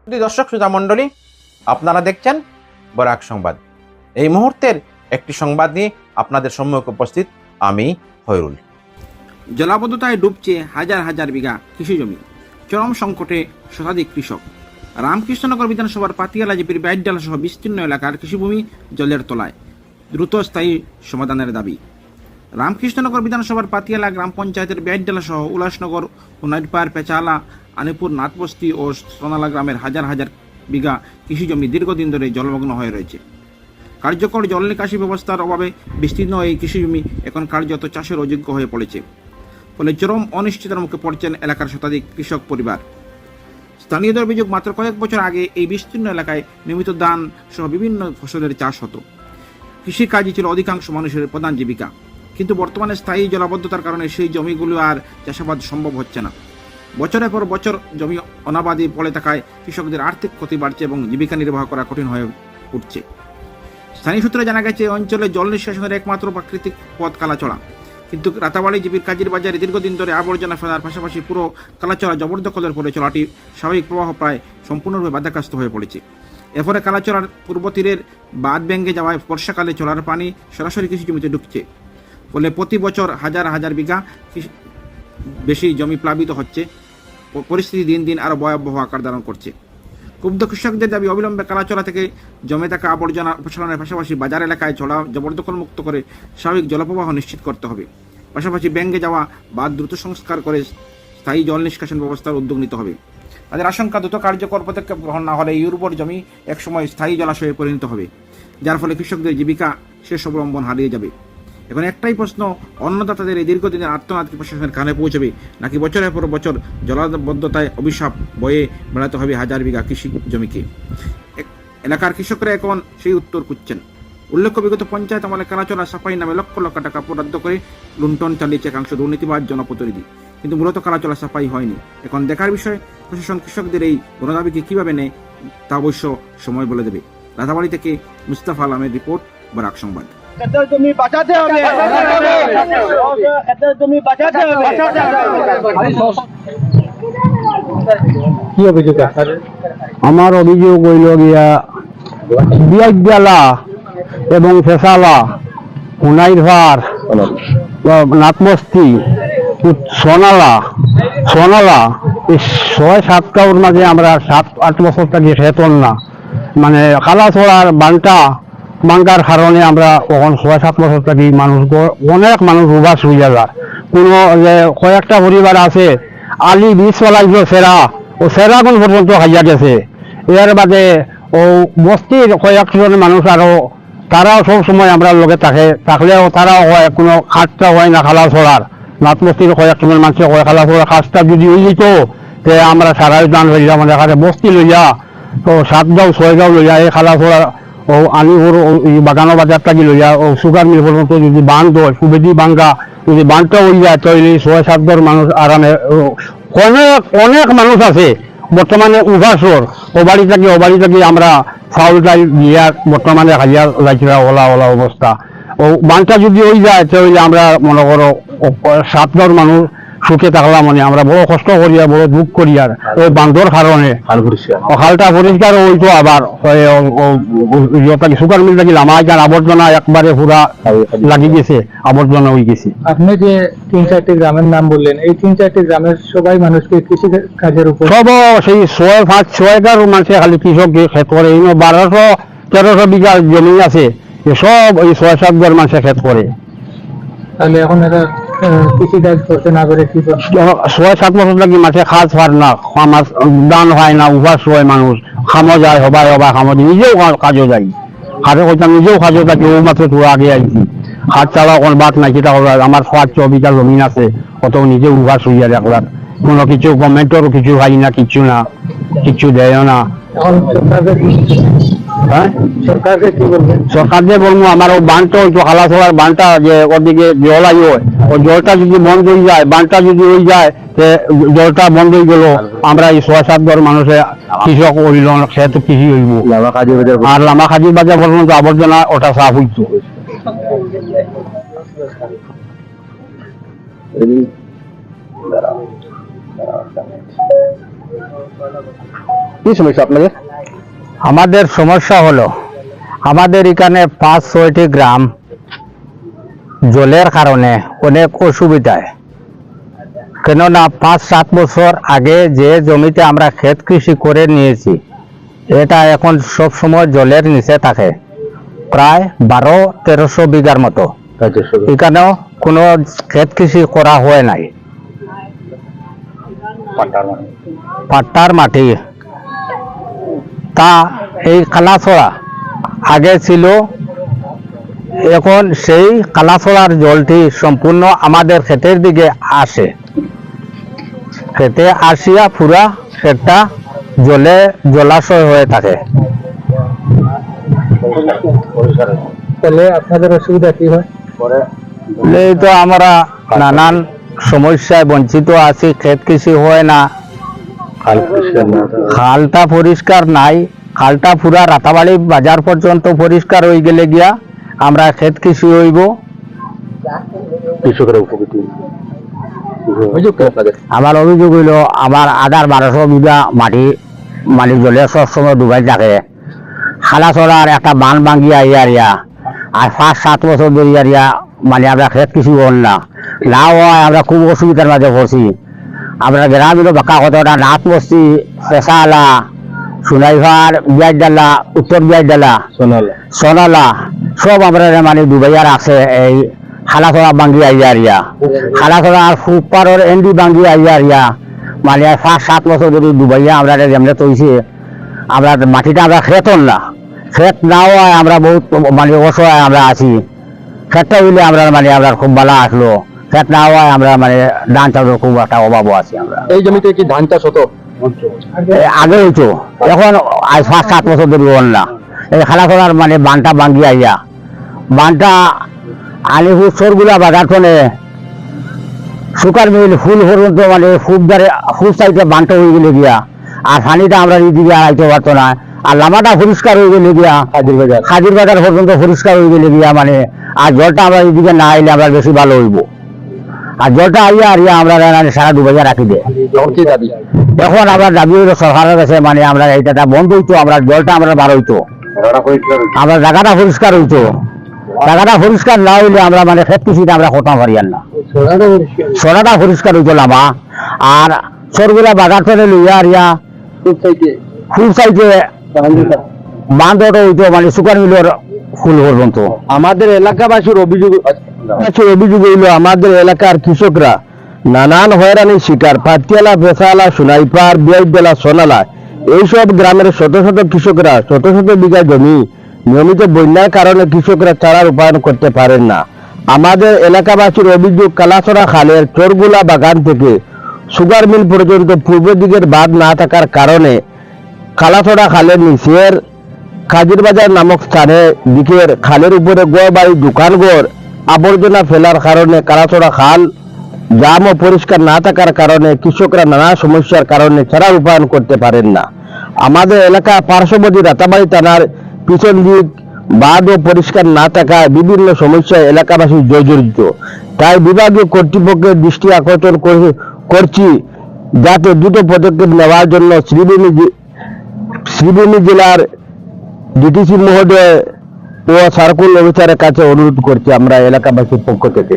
দর্শক শ্রোতা মণ্ডলী, আপনারা দেখছেন বরাক সংবাদ। এই মুহূর্তের একটি সংবাদ নিয়ে আপনাদের সম্মুখে উপস্থিত আমি খয়রুল। জলাবদ্ধতায় ডুবছে হাজার হাজার বিঘা কৃষি জমি, চরম সংকটে শতাধিক কৃষক। রামকৃষ্ণনগর বিধানসভার পাতিয়ালা জিপির বাইডালা সহ বিস্তীর্ণ এলাকার কৃষিভূমি জলের তলায়, দ্রুত স্থায়ী সমাধানের দাবি। রামকৃষ্ণনগর বিধানসভার পাতিয়ালা গ্রাম পঞ্চায়েতের বাইডালা সহ উল্লাসনগর, হুনাইটপাড়, পেচালা, আনিপুর, নাথবস্তি ও সোনালা গ্রামের হাজার হাজার বিঘা কৃষি জমি দীর্ঘদিন ধরে জলমগ্ন হয়ে রয়েছে। কার্যকর জল নিকাশি ব্যবস্থার অভাবে বিস্তীর্ণ এই কৃষি জমি এখন কার্যত চাষের অযোগ্য হয়ে পড়েছে। ফলে চরম অনিশ্চয়তার মুখে পড়ছেন এলাকার শতাধিক কৃষক পরিবার। স্থানীয়দের অভিযোগ, মাত্র কয়েক বছর আগে এই বিস্তীর্ণ এলাকায় নিয়মিত ধান সহ বিভিন্ন ফসলের চাষ হতো। কৃষিকাজই ছিল অধিকাংশ মানুষের প্রধান জীবিকা, কিন্তু বর্তমানে স্থায়ী জলাবদ্ধতার কারণে সেই জমিগুলো আর চাষাবাদ সম্ভব হচ্ছে না। বছরের পর বছর জমি অনাবাদি পড়ে থাকায় কৃষকদের আর্থিক ক্ষতি বাড়ছে এবং জীবিকা নির্বাহ করা কঠিন হয়ে উঠছে। স্থানীয় সূত্রে জানা গেছে, অঞ্চলে জল নিষ্কাশনের একমাত্র প্রাকৃতিক পথ কালাচড়া, কিন্তু রাতাবাড়ি জিপির কাজীর বাজারে দীর্ঘদিন ধরে আবর্জনা ফেলার পাশাপাশি পুরো কালাচড়া জবরদখলের ফলে চলাটি স্বাভাবিক প্রবাহ প্রায় সম্পূর্ণরূপে বাধাগ্রস্ত হয়ে পড়েছে। এরপরে কালাচড়ার পূর্ব তীরের বাঁধ ভেঙে যাওয়ায় বর্ষাকালে চলার পানি সরাসরি কৃষি জমিতে ঢুকছে। ফলে প্রতি বছর হাজার হাজার বিঘা বেশি জমি প্লাবিত হচ্ছে। পরিস্থিতি দিন দিন আরও ভয়াবহ আকার ধারণ করছে। ক্ষুব্ধ কৃষকদের দাবি, অবিলম্বে কালাচড়া থেকে জমে থাকা আবর্জনা অপসারণের পাশাপাশি বাজার এলাকায় চলা জবরদখল মুক্ত করে স্বাভাবিক জলপ্রবাহ নিশ্চিত করতে হবে। পাশাপাশি ভেঙে যাওয়া বাঁধ দ্রুত সংস্কার করে স্থায়ী জল নিষ্কাশন ব্যবস্থার উদ্যোগ নিতে হবে। তাদের আশঙ্কা, দ্রুত কার্যকর পদক্ষেপ গ্রহণ না হলে এই উর্বর জমি একসময় স্থায়ী জলাশয়ে পরিণত হবে, যার ফলে কৃষকদের জীবিকা শেষ অবলম্বন হারিয়ে যাবে। এখন একটাই প্রশ্ন, অন্নদাতাদের এই দীর্ঘদিনের আর্তনাদ কি প্রশাসনের কানে পৌঁছবে, নাকি বছরের পর বছর জলাবদ্ধতায় অভিশাপ বয়ে বেড়াতে হবে হাজার বিঘা কৃষি জমিকে? এলাকার কৃষকরা এখন সেই উত্তর খুঁজছেন। উল্লেখ্য, বিগত পঞ্চায়েত আমলে কালাচড়া সাফাই নামে লক্ষ লক্ষ টাকা বরাদ্দ করে লুণ্ঠন চালিয়েছে একাংশ দুর্নীতিবাজ জনপ্রতিনিধি, কিন্তু মূলত কালাচড়া সাফাই হয়নি। এখন দেখার বিষয়, প্রশাসন কৃষকদের এই গণদাবিকে কীভাবে নেয় তা অবশ্য সময় বলে দেবে। রাতাবাড়ি থেকে মুস্তাফা আলমের রিপোর্ট, বরাক সংবাদ। জমি বাঁচাতে হবে, জমি বাঁচাতে হবে। কি অভিযোগ? আমার অভিযোগ হইল গিয়া বিয়াইডালা এবং ফেসালা, হুনাইরভার, নাথবস্তি, সোনালা এই ৬-৭টার মাঝে আমরা ৭-৮ বছর থেকে খেতন না, মানে কালাচড়ার বাঙ্কার কারণে আমরা তখন ৬-৭ বছর থাকি অনেক মানুষ উবাস হইয়া যায়। কোনো যে কয়েকটা পরিবার আছে আলি বীজ চলাইছিল সেরা কোন পর্যন্ত হাইয়া গেছে। এর বাদে ও বস্তির কয়েকজন মানুষ আরো তারাও সব সময় আমরা লগে থাকলেও তারাও হয় কোনো খাটটা হয় না খালা ছড়ার। নাথবস্তির কয়েকজন মানুষের খালা ছড়ার খাসটা যদি হয়ে যেত তে আমরা সারাই দান হইয়া মানে এখানে বস্তি লইয়া তো 7 গাঁও 6 গাঁও লইয়া এই খালা ছড়া ও আলিপুর বাগানো বাজারটা কি লইয়া ও সুগার মিল পর্যন্ত যদি বাঁধ হয়, সুবেদি বাঙ্গা যদি বাঁধটা হয়ে যায় তাহলে 6-7 ঘর মানুষ আরামে। অনেক মানুষ আছে বর্তমানে উভাসর ও বাড়ি থাকি আমরা চাউল টাইল দিয়া বর্তমানে হাজিয়া যাইছিল ওলা অবস্থা। ও বাঁধটা যদি হয়ে যায় তাহলে আমরা মনে করো 7 ঘর মানুষ সুখে থাকলাম, মানে আমরা বড় কষ্ট করিয়া বড় দুঃখ করিয়ার ওই বান্ধর কারণে খালটা পরিষ্কার হইতো। আবার সুগার মিল থাকি আমার আবর্জনা একবারে পুরা লাগি গেছে, আবর্জনা হয়ে গেছে। আপনি যে 3-4টি গ্রামের নাম বললেন, এই 3-4টি গ্রামের সবাই মানুষকে কৃষি কাজের উপর সব সেই 6-5-6 গাঁর মানুষে খালি কৃষক ক্ষেত করে। 1200-1300 বিঘা জমি আছে, সব এই 6-7 ঘর মানুষে ক্ষেত করে। তাহলে এখন এরা কৃষি কাজ করতে না করে কি 6-7 বছর লাগি মাঠে খাজ ফার না, দান হয় না, উপাস হয় মানুষ, খামো যায় হবাই খামো নিজেও কাজও যাই হাতে কইতাম, নিজেও কাজও থাকি। ও মাত্র তোরা আগে আইছি হাত চালা কোন বাদ নাই, সেটা আমার 5-6 বিঘা জমিন আছে, অত নিজে উপাস হইয়া দেখলাম। কোনো কিছু গভর্নমেন্টেরও কিছু হয় না, কিচ্ছু দেয় না। সরকারকে বলবো আমার ও বানটা ওই খালা ছড়ার বানটা যে ওদিকে জল আই হয়, ওই জলটা যদি বন্ধ হয়ে যায়, বানটা যদি হয়ে যায় জলটা বন্ধ হয়ে গেল, আমরা এই 6-7 ঘর মানুষের কৃষক হইল সে তো কৃষি হইব। আর লামা খাজির বাজার পর্যন্ত আবর্জনা ওটা সাফ হইত। কি সমস্যা আপনাদের? আমাদের সমস্যা হলো আমাদের এখানে 5-6টি গ্রাম জলের কারণে অনেক অসুবিধায়, কেননা 5-7 বছর আগে যে জমিতে আমরা ক্ষেত কৃষি করে নিয়েছি এটা এখন সব সময় জলের নিচে থাকে, প্রায় 1200-1300 বিঘার মতো। এখানেও কোনো ক্ষেত কৃষি করা হয় নাই, পাট্টার মাটি। তা এই কালাছড়া আগে ছিল, এখন সেই কালাছড়ার জলটি সম্পূর্ণ আমাদের ক্ষেতের দিকে আসে, খেতে আসিয়া পুরা ক্ষেতটা জলে জলাশয় হয়ে থাকে। তাহলে আপনাদের অসুবিধা কি হয়? এই তো আমরা নানান সমস্যায় বঞ্চিত আছি, ক্ষেত কৃষি হয় না, খালটা পরিষ্কার নাই, খালটা পুরা রাতাবাড়ি বাজার পর্যন্ত পরিষ্কার হয়ে গেলে গিয়া আমরা ক্ষেত কৃষি হইব। কৃষকের উপকৃত আমার অভিযোগ হইল আমার 1200 বিঘা মাটি মানে জলে সবসময় ডুবাই থাকে, খালা চলার একটা বান ভাঙ্গিয়া ইয়া আর 5-7 বছর ধরে ইয়া মানে আমরা ক্ষেত কৃষি হল না, লাভ হয়, আমরা খুব অসুবিধার মাঝে পড়ছি। আমরা গ্রামীণ বাঁকা কতটা নাথ বস্তি, পেশালা, সুনাইভার, বিয়াজডালা, উত্তর বিয়াজডালা, সোনালা সব আমরা মানে ডুবাইয়া রাখছে এই খালাছড়া ভাঙ্গি আইয়া খালাছড়া আর ফুপারের এন্ডি ভাঙ্গি আইয়া মানে 5-7 বছর ধরে ডুবাইয়া আমরা যেমন তৈছে, আমরা মাটিটা আমরা ক্ষেত না, ক্ষেত না হয় আমরা বহুত মানে অসহায় আমরা আছি। ক্ষেতটা হইলে আমরা মানে আমরা খুব ভালো আসলো, ক্ষেত না হয় আমরা মানে ধান চাষের খুব একটা অভাবও আছি আমরা। এই জমিতে কি ধান চাষ হতো? আগে হইতো, এখন 5-7 বছর ধরে হল না। এই খালাছড়ার মানে বানটা ভাঙ্গি আইয়া, বানটা আলিপুর সরগুলা বাজার ফোনে সুকার মিল ফুল পর্যন্ত মানে খুব সাইডে বানটা হয়ে গেলে গিয়া, আর পানিটা আমরা এদিকে আইতে পারতো না, আর লামাটা পরিষ্কার হয়ে গেলে গিয়া হাজির বাজার পর্যন্ত পরিষ্কার হয়ে গেলে গিয়া মানে, আর জলটা আমরা এদিকে না আইলে আমরা বেশি ভালো হইব। আর জলটা আইয়া আমরা সারা ডুবাইয়া রাখি দে। কি দাবি? এখন আমরা দাবি হইল সরকারের কাছে মানে আমরা এইটা বন্ধ হইতো, আমরা জলটা আমরা বার হইতো, আমরা জায়গাটা পরিষ্কার হইতো। জায়গাটা পরিষ্কার না হইলে আমরা মানে ক্ষেত কৃষিতে আমরা করতাম পারি না, সরাটা পরিষ্কার হইতো লামা। আর সরগুলা বাজার থেকে লইয়া আরিয়া ফুল সাইডে বান্ধটা হইতো মানে সুকার মিলের ফুল পর্যন্ত। আমাদের এলাকাবাসীর অভিযোগ হইল আমাদের এলাকার কৃষকরা নানান হয়রানির শিকার। পাতিয়ালা, পেশালা, সোনাইপাড়, বিয়াইবেলা, সোনালা এইসব গ্রামের শত শত কৃষকরা শত শত বিঘা জমি নিয়মিত বন্যার কারণে কৃষকরা চারা রূপায়ণ করতে পারেন না। আমাদের এলাকাবাসীর অভিযোগ, কালাছড়া খালের চরগুলা বাগান থেকে সুগার মিল পর্যন্ত পূর্ব দিকের বাঁধ না থাকার কারণে কালাছড়া খালের নিচের খাজির বাজার নামক স্থানে দিকের খালের উপরে গড় বাড়ি, দোকানঘর আবর্জনা ফেলার কারণে কালাছড়া খাল জাম ও পরিষ্কার না থাকার কারণে কৃষকরা নানা সমস্যার কারণে চারা রূপায়ণ করতে পারেন না। আমাদের এলাকা পার্শ্ববর্তী রাতাবাড়ি থানার পিছন দিক বাঁধ ও পরিষ্কার না থাকায় বিভিন্ন সমস্যায় এলাকাবাসী জর্জরিত। তাই বিভাগীয় কর্তৃপক্ষের দৃষ্টি আকর্ষণ করছি যাতে দ্রুত পদক্ষেপ নেওয়ার জন্য শ্রীভূমি জেলার ডিটিসি মহোদয় ও সার্কুল অফিসারের কাছে অনুরোধ করছি আমরা এলাকাবাসীর পক্ষ থেকে।